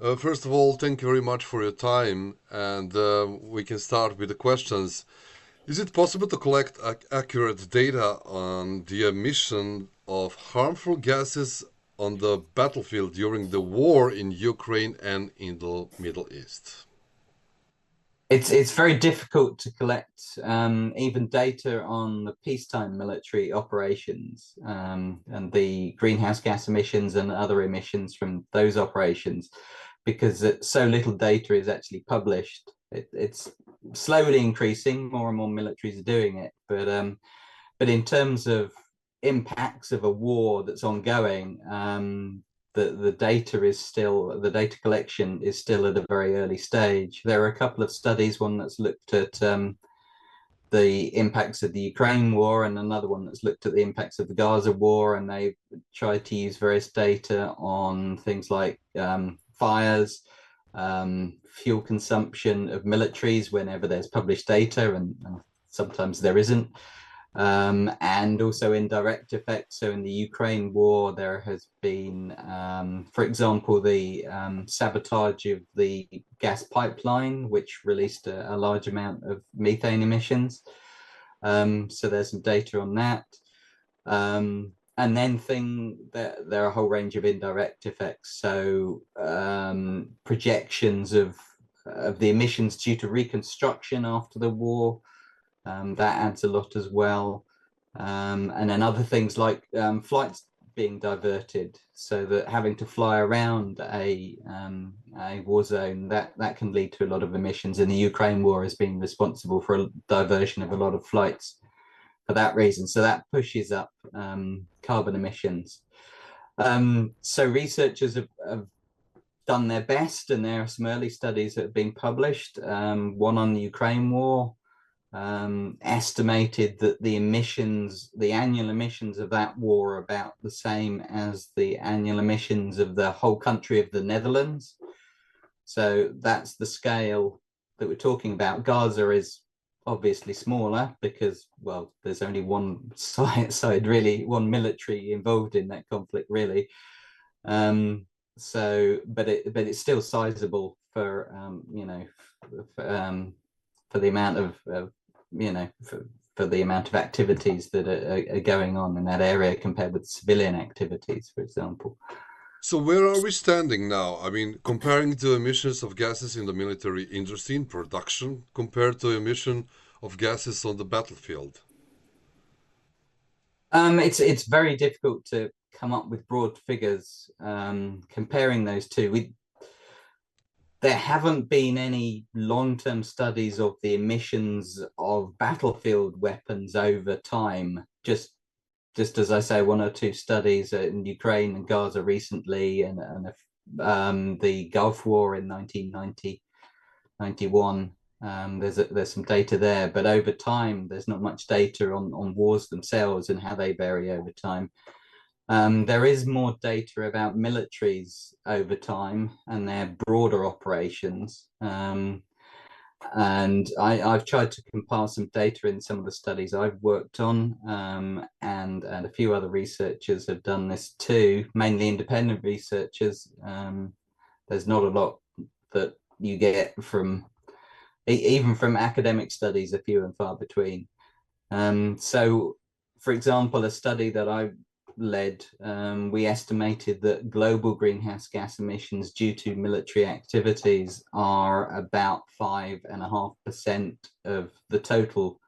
First of all, thank you very much for your time, and we can start with the questions. Is it possible to collect accurate data on the emission of harmful gases on the battlefield during the war in Ukraine and in the Middle East? It's very difficult to collect even data on the peacetime military operations and the greenhouse gas emissions and other emissions from those operations because so little data is actually published. It's slowly increasing. More and more militaries are doing it, but in terms of impacts of a war that's ongoing, the data collection is still at a very early stage. There are a couple of studies, one that's looked at the impacts of the Ukraine war and another one that's looked at the impacts of the Gaza war, and they've tried to use various data on things like fires, fuel consumption of militaries whenever there's published data, and sometimes there isn't. And also indirect effects. So in the Ukraine war, there has been, for example, the sabotage of the gas pipeline, which released a large amount of methane emissions. So there's some data on that. And then there are a whole range of indirect effects. So projections of the emissions due to reconstruction after the war. That adds a lot as well. And then other things like flights being diverted, so that having to fly around a war zone, that can lead to a lot of emissions. And the Ukraine war has been responsible for a diversion of a lot of flights for that reason. So that pushes up carbon emissions. So researchers have done their best, and there are some early studies that have been published. One on the Ukraine war estimated that the annual emissions of that war are about the same as the annual emissions of the whole country of the Netherlands. So that's the scale that we're talking about. Gaza is obviously smaller because, well, there's only one side really, one military involved in that conflict really. So, but it's still sizable for for the amount of for the amount of activities that are going on in that area compared with civilian activities, for example. So where are we standing now? I mean, comparing the emissions of gases in the military industry in production compared to emission of gases on the battlefield. It's very difficult to come up with broad figures comparing those two. There haven't been any long-term studies of the emissions of battlefield weapons over time. Just as I say, one or two studies in Ukraine and Gaza recently, and the Gulf War in 1990, 91. There's some data there, but over time, there's not much data on wars themselves and how they vary over time. There is more data about militaries over time and their broader operations. And I've tried to compile some data in some of the studies I've worked on, and a few other researchers have done this too, mainly independent researchers. There's not a lot that you get from, even from academic studies, are few and far between. So, for example, a study that I led, we estimated that global greenhouse gas emissions due to military activities are about 5.5% of the total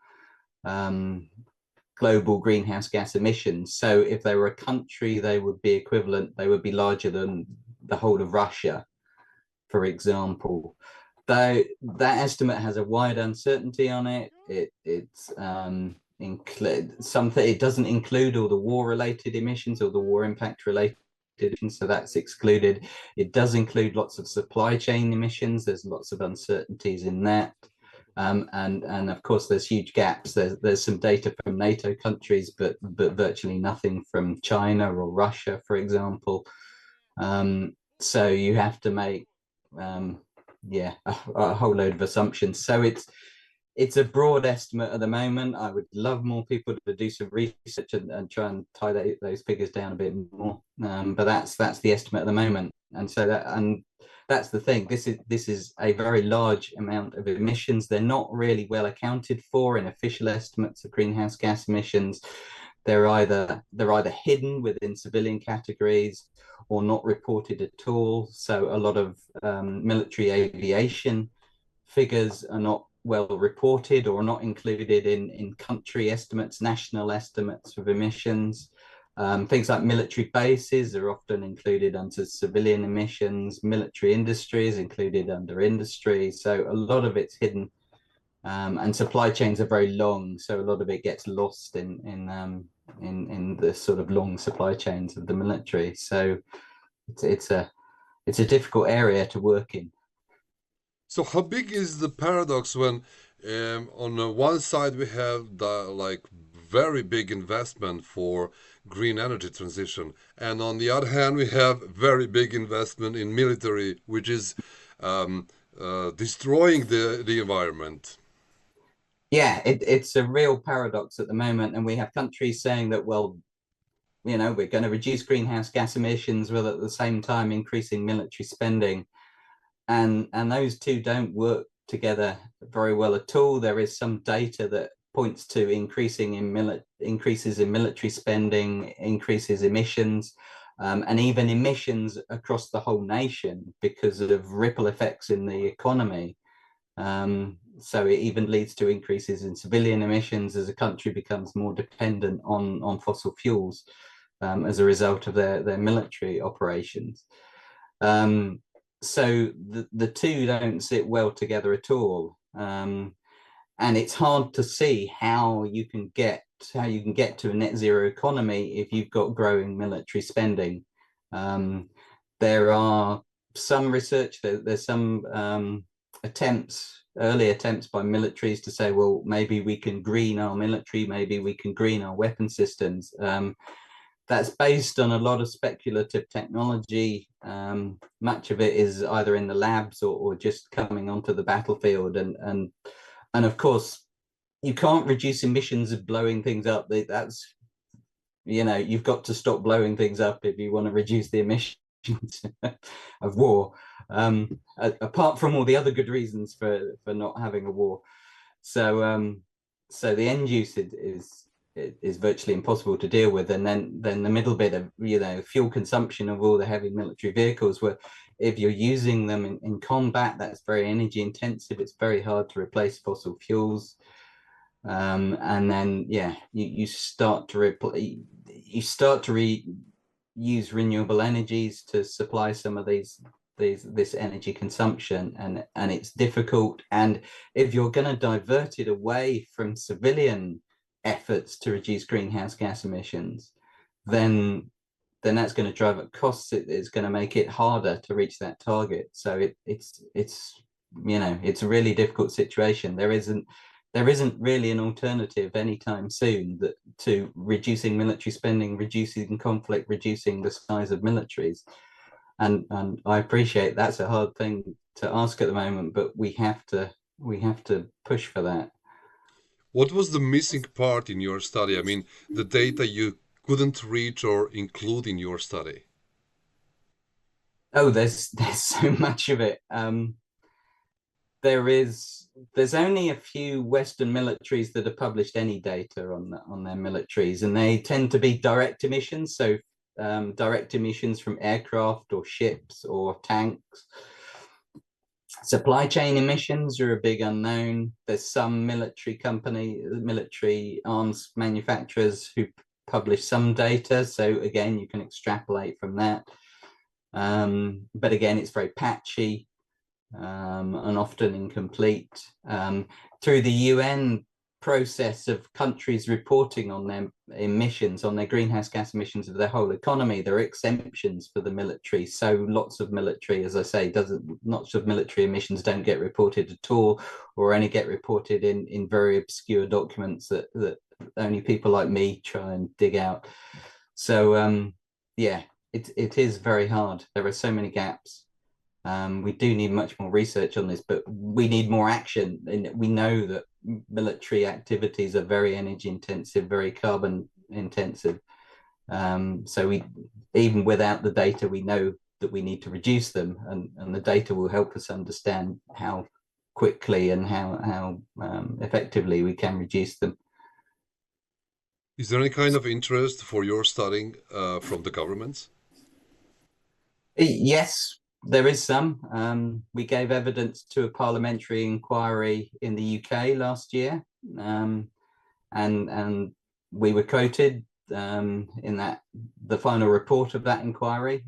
global greenhouse gas emissions. So if they were a country, they would be equivalent, they would be larger than the whole of Russia, for example. Though that estimate has a wide uncertainty on it. It doesn't include all the war-related emissions or the war impact-related emissions, so that's excluded. It does include lots of supply chain emissions. There's lots of uncertainties in that, and of course there's huge gaps. There's some data from NATO countries, but virtually nothing from China or Russia, for example. So you have to make a whole load of assumptions. So it's a broad estimate at the moment. I would love more people to do some research and try and tie those figures down a bit more. But that's the estimate at the moment. and so that's the thing. This is a very large amount of emissions. They're not really well accounted for in official estimates of greenhouse gas emissions. They're either hidden within civilian categories or not reported at all. So a lot of military aviation figures are not well reported or not included in country estimates, national estimates of emissions. Things like military bases are often included under civilian emissions. Military industry is included under industry. So a lot of it's hidden, and supply chains are very long. So a lot of it gets lost in the sort of long supply chains of the military. So it's a difficult area to work in. So how big is the paradox when on one side we have the like very big investment for green energy transition, and on the other hand we have very big investment in military, which is destroying the environment. Yeah, it's a real paradox at the moment, and we have countries saying that, well, we're going to reduce greenhouse gas emissions while at the same time increasing military spending. And those two don't work together very well at all. There is some data that points to increases in military spending, increases emissions, and even emissions across the whole nation because of ripple effects in the economy. So it even leads to increases in civilian emissions as a country becomes more dependent on fossil fuels as a result of their military operations. So the two don't sit well together at all, and it's hard to see how you can get to a net zero economy if you've got growing military spending. There are some research, there's some early attempts by militaries to say, well, maybe we can green our military, maybe we can green our weapon systems. That's based on a lot of speculative technology. Much of it is either in the labs or just coming onto the battlefield. And of course, you can't reduce emissions of blowing things up. That's, you've got to stop blowing things up if you want to reduce the emissions of war. Apart from all the other good reasons for not having a war. So the end use is virtually impossible to deal with, and then the middle bit of fuel consumption of all the heavy military vehicles, where if you're using them in combat, that's very energy intensive. It's very hard to replace fossil fuels, and then you start to use renewable energies to supply some of this energy consumption, and it's difficult. And if you're going to divert it away from civilian efforts to reduce greenhouse gas emissions, then that's going to drive up costs. It's going to make it harder to reach that target. So it's a really difficult situation. There isn't really an alternative anytime soon to reducing military spending, reducing conflict, reducing the size of militaries. And I appreciate that's a hard thing to ask at the moment, but we have to push for that. What was the missing part in your study? I mean, the data you couldn't reach or include in your study? Oh, there's so much of it. There's only a few Western militaries that have published any data on their militaries, and they tend to be direct emissions. So direct emissions from aircraft or ships or tanks. Supply chain emissions are a big unknown. There's some military arms manufacturers who publish some data. So again, you can extrapolate from that. But again, it's very patchy and often incomplete. Through the UN process of countries reporting on their emissions, on their greenhouse gas emissions of their whole economy, there are exemptions for the military. So lots of military, as I say, lots of military emissions don't get reported at all, or only get reported in very obscure documents that only people like me try and dig out. So it is very hard. There are so many gaps. We do need much more research on this, but we need more action. And we know that military activities are very energy intensive, very carbon intensive. So even without the data, we know that we need to reduce them, and the data will help us understand how quickly and how effectively we can reduce them. Is there any kind of interest for your studying from the governments? Yes, there is some. We gave evidence to a parliamentary inquiry in the UK last year, and we were quoted in the final report of that inquiry.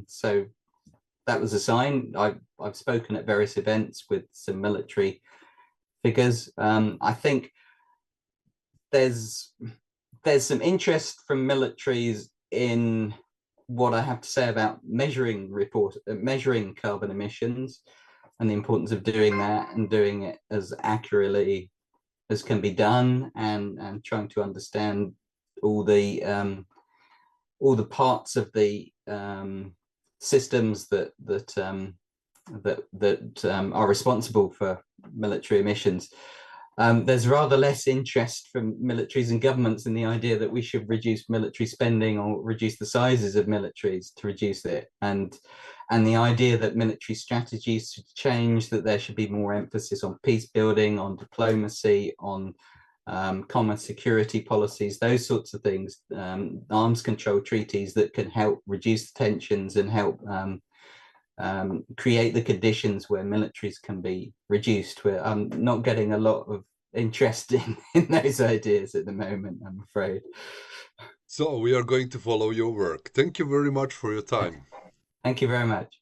So that was a sign. I've spoken at various events with some military figures. I think there's some interest from militaries in what I have to say about measuring carbon emissions and the importance of doing that and doing it as accurately as can be done, and trying to understand all the parts of the systems that are responsible for military emissions. There's rather less interest from militaries and governments in the idea that we should reduce military spending or reduce the sizes of militaries to reduce it, and the idea that military strategies should change, that there should be more emphasis on peace building, on diplomacy, on common security policies, those sorts of things, arms control treaties that can help reduce the tensions and help create the conditions where militaries can be reduced. I'm not getting a lot of interest in those ideas at the moment, I'm afraid. So we are going to follow your work. Thank you very much for your time. Thank you very much.